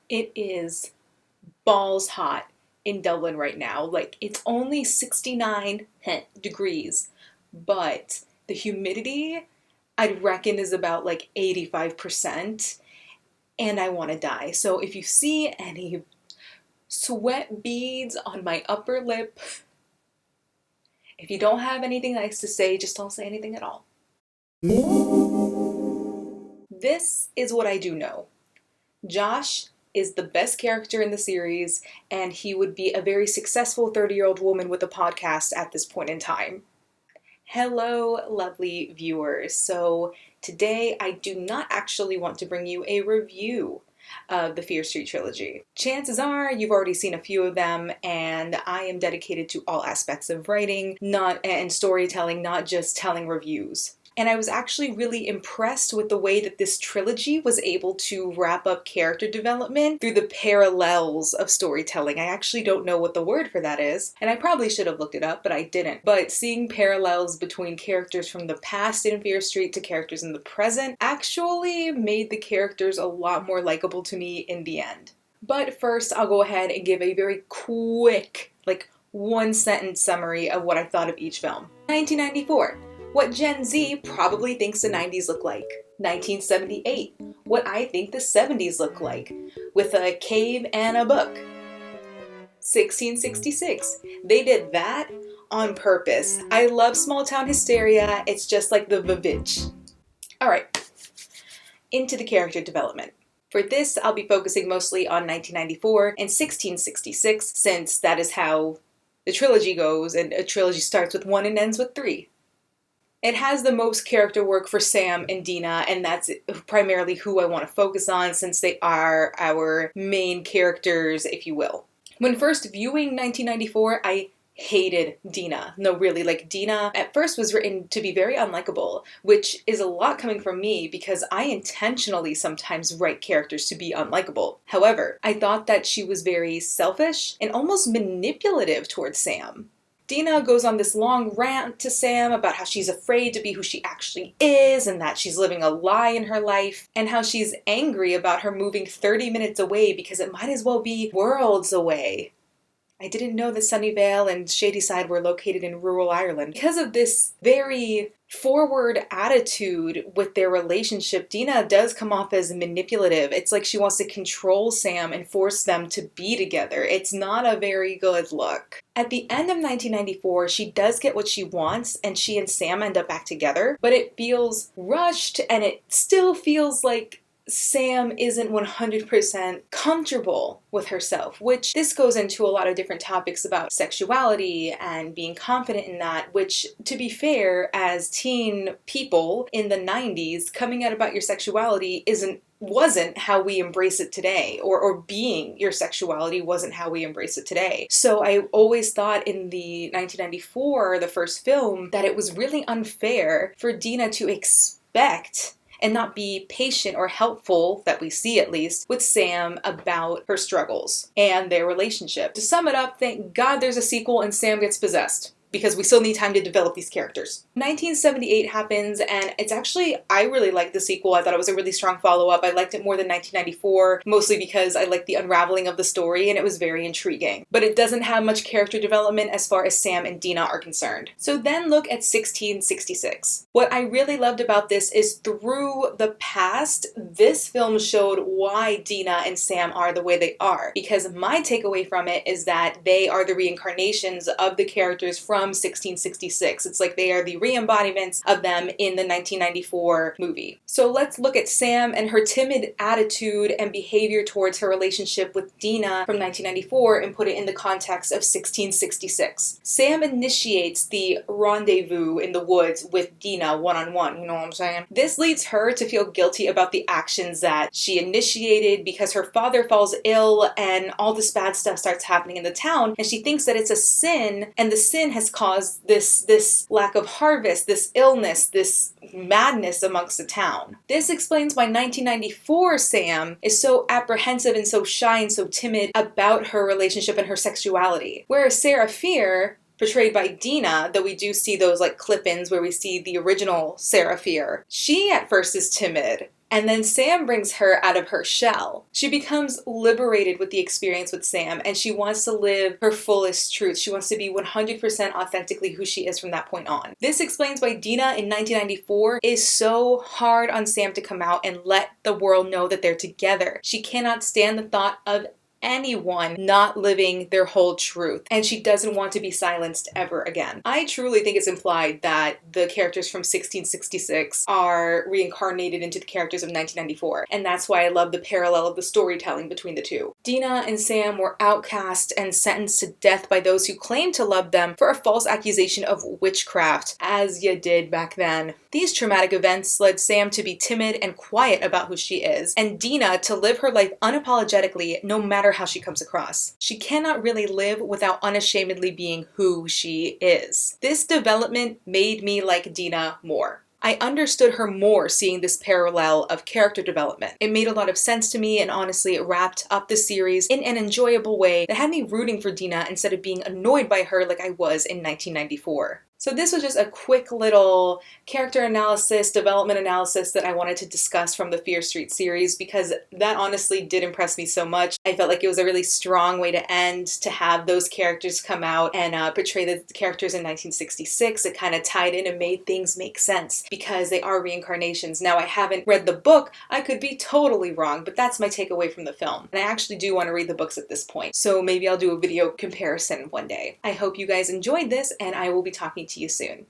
It is balls hot in Dublin right now. Like, it's only 69 degrees, but the humidity, I'd reckon, is about like 85%, and I want to die. So if you see any sweat beads on my upper lip, if you don't have anything nice to say, just don't say anything at all. This is what I do know. Josh is the best character in the series, and he would be a very successful 30-year-old woman with a podcast at this point in time. Hello, lovely viewers. So today I do not actually want to bring you a review of the Fear Street Trilogy. Chances are you've already seen a few of them, and I am dedicated to all aspects of writing and storytelling, not just telling reviews. And I was actually really impressed with the way that this trilogy was able to wrap up character development through the parallels of storytelling. I actually don't know what the word for that is, and I probably should have looked it up, but I didn't. But seeing parallels between characters from the past in Fear Street to characters in the present actually made the characters a lot more likable to me in the end. But first, I'll go ahead and give a very quick, one-sentence summary of what I thought of each film. 1994. What Gen Z probably thinks the 90s look like. 1978. What I think the 70s look like, with a cave and a book. 1666. They did that on purpose. I love small town hysteria. It's just like the Vavitch. Alright, into the character development. For this, I'll be focusing mostly on 1994 and 1666, since that is how the trilogy goes, and a trilogy starts with 1 and ends with 3. It has the most character work for Sam and Deena, and that's primarily who I want to focus on since they are our main characters, if you will. When first viewing 1994, I hated Deena. No, really, Deena at first was written to be very unlikable, which is a lot coming from me because I intentionally sometimes write characters to be unlikable. However, I thought that she was very selfish and almost manipulative towards Sam. Deena goes on this long rant to Sam about how she's afraid to be who she actually is and that she's living a lie in her life, and how she's angry about her moving 30 minutes away because it might as well be worlds away. I didn't know that Sunnyvale and Shadyside were located in rural Ireland. Because of this very forward attitude with their relationship, Deena does come off as manipulative. It's like she wants to control Sam and force them to be together. It's not a very good look. At the end of 1994, she does get what she wants, and she and Sam end up back together, but it feels rushed, and it still feels like Sam isn't 100% comfortable with herself, which this goes into a lot of different topics about sexuality and being confident in that, which, to be fair, as teen people in the 90s, coming out about your sexuality wasn't how we embrace it today, or being your sexuality wasn't how we embrace it today. So I always thought in the 1994, the first film, that it was really unfair for Deena to expect and not be patient or helpful, that we see at least, with Sam about her struggles and their relationship. To sum it up, thank God there's a sequel and Sam gets possessed, because we still need time to develop these characters. 1978 happens, and I really liked the sequel. I thought it was a really strong follow-up. I liked it more than 1994, mostly because I liked the unraveling of the story, and it was very intriguing. But it doesn't have much character development as far as Sam and Deena are concerned. So then look at 1666. What I really loved about this is through the past, this film showed why Deena and Sam are the way they are. Because my takeaway from it is that they are the reincarnations of the characters from 1666. It's like they are the re-embodiments of them in the 1994 movie. So let's look at Sam and her timid attitude and behavior towards her relationship with Deena from 1994 and put it in the context of 1666. Sam initiates the rendezvous in the woods with Deena one-on-one, you know what I'm saying? This leads her to feel guilty about the actions that she initiated because her father falls ill and all this bad stuff starts happening in the town, and she thinks that it's a sin, and the sin has caused this lack of harvest, this illness, this madness amongst the town. This explains why 1994 Sam is so apprehensive and so shy and so timid about her relationship and her sexuality. Whereas Sarah Fear, portrayed by Deena, though we do see those clip-ins where we see the original Sarah Fear, she at first is timid And then Sam brings her out of her shell. She becomes liberated with the experience with Sam, and she wants to live her fullest truth. She wants to be 100% authentically who she is from that point on. This explains why Deena in 1994 is so hard on Sam to come out and let the world know that they're together. She cannot stand the thought of anyone not living their whole truth, and she doesn't want to be silenced ever again. I truly think it's implied that the characters from 1666 are reincarnated into the characters of 1994, and that's why I love the parallel of the storytelling between the two. Deena and Sam were outcast and sentenced to death by those who claimed to love them for a false accusation of witchcraft, as you did back then. These traumatic events led Sam to be timid and quiet about who she is, and Deena to live her life unapologetically no matter how she comes across. She cannot really live without unashamedly being who she is. This development made me like Deena more. I understood her more seeing this parallel of character development. It made a lot of sense to me, and honestly it wrapped up the series in an enjoyable way that had me rooting for Deena instead of being annoyed by her like I was in 1994. So this was just a quick little character analysis, development analysis that I wanted to discuss from the Fear Street series, because that honestly did impress me so much. I felt like it was a really strong way to end, to have those characters come out and portray the characters in 1966. It kind of tied in and made things make sense because they are reincarnations. Now, I haven't read the book. I could be totally wrong, but that's my takeaway from the film. And I actually do want to read the books at this point, so maybe I'll do a video comparison one day. I hope you guys enjoyed this, and I will be talking to you soon.